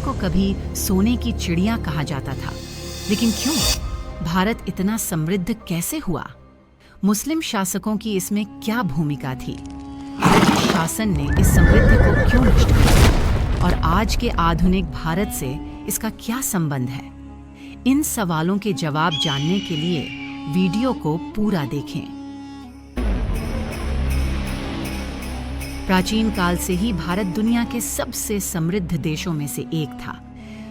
को कभी सोने की चिड़िया कहा जाता था, लेकिन क्यों? भारत इतना समृद्ध कैसे हुआ? मुस्लिम शासकों की इसमें क्या भूमिका थी? ब्रिटिश शासन ने इस समृद्धि को क्यों नष्ट किया? और आज के आधुनिक भारत से इसका क्या संबंध है? इन सवालों के जवाब जानने के लिए वीडियो को पूरा देखें। प्राचीन काल से ही भारत दुनिया के सबसे समृद्ध देशों में से एक था।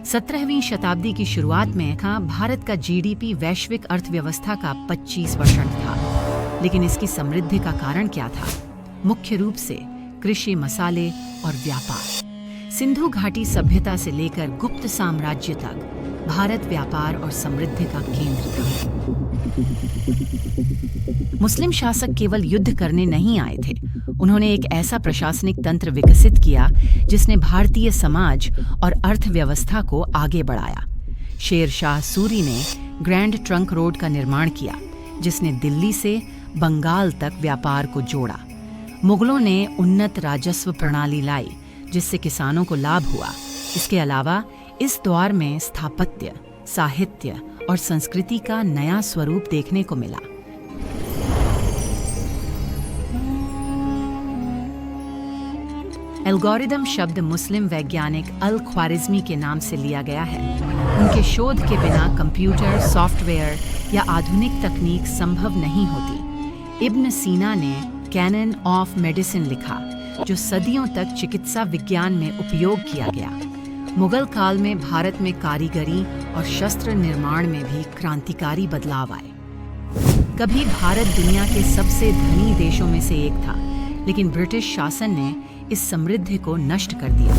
17वीं शताब्दी की शुरुआत में भारत का जीडीपी वैश्विक अर्थव्यवस्था का 25% था। लेकिन इसकी समृद्धि का कारण क्या था? मुख्य रूप से कृषि, मसाले और व्यापार। सिंधु घाटी सभ्यता से लेकर गुप्त साम्राज्य तक भारत व्यापार और समृद्धि का केंद्र था। मुस्लिम शासक केवल युद्ध करने नहीं आए थे, उन्होंने एक ऐसा प्रशासनिक तंत्र विकसित किया जिसने भारतीय समाज और अर्थव्यवस्था को आगे बढ़ाया। शेर शाह सूरी ने ग्रैंड ट्रंक रोड का निर्माण किया, जिसने दिल्ली से बंगाल तक व्यापार को जोड़ा। मुगलों ने उन्नत राजस्व प्रणाली लाई, जिससे किसानों को लाभ हुआ। इसके अलावा इस दौर में स्थापत्य, साहित्य और संस्कृति का नया स्वरूप देखने को मिला। एल्गोरिदम शब्द मुस्लिम वैज्ञानिक अल ख्वारिज़मी के नाम से लिया गया है। उनके शोध के बिना कंप्यूटर, सॉफ्टवेयर या आधुनिक तकनीक संभव नहीं होती। इब्न सीना ने कैनन ऑफ मेडिसिन लिखा, जो सदियों तक चिकित्सा विज्ञान में उपयोग किया गया। मुगल काल में भारत में कारीगरी और शस्त्र निर्माण में भी क्रांतिकारी बदलाव आए। कभी भारत दुनिया के सबसे धनी देशों में से एक था, लेकिन ब्रिटिश शासन ने इस समृद्धि को नष्ट कर दिया।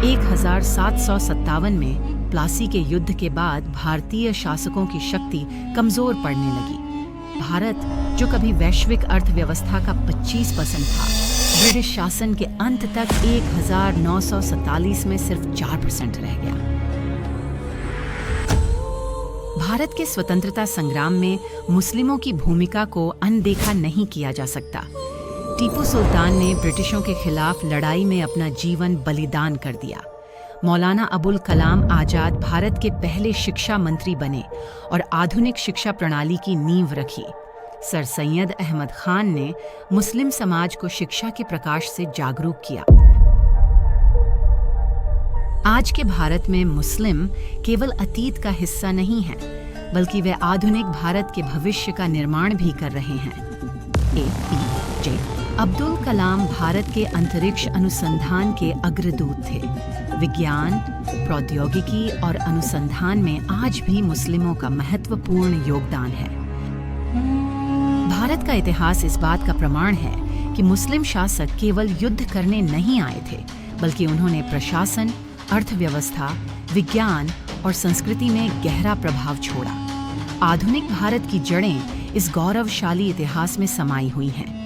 1757 में प्लासी के युद्ध के बाद भारतीय शासकों की शक्ति कमजोर पड़ने लगी। भारत, जो कभी वैश्विक अर्थव्यवस्था का 25% था, ब्रिटिश शासन के अंत तक 1947 में सिर्फ 4% रह गया। भारत के स्वतंत्रता संग्राम में मुस्लिमों की भूमिका को अनदेखा नहीं किया जा सकता। टीपू सुल्तान ने ब्रिटिशों के खिलाफ लड़ाई में अपना जीवन बलिदान कर दिया। मौलाना अबुल कलाम आजाद भारत के पहले शिक्षा मंत्री बने और आधुनिक शिक्षा प्रणाली की नींव रखी। सर सैयद अहमद खान ने मुस्लिम समाज को शिक्षा के प्रकाश से जागरूक किया। आज के भारत में मुस्लिम केवल अतीत का हिस्सा नहीं है, बल्कि वे आधुनिक भारत के भविष्य का निर्माण भी कर रहे हैं। APJ अब्दुल कलाम भारत के अंतरिक्ष अनुसंधान के अग्रदूत थे। विज्ञान, प्रौद्योगिकी और अनुसंधान में आज भी मुस्लिमों का महत्वपूर्ण योगदान है। भारत का इतिहास इस बात का प्रमाण है कि मुस्लिम शासक केवल युद्ध करने नहीं आए थे, बल्कि उन्होंने प्रशासन, अर्थव्यवस्था, विज्ञान और संस्कृति में गहरा प्रभाव छोड़ा। आधुनिक भारत की जड़ें इस गौरवशाली इतिहास में समाई हुई हैं।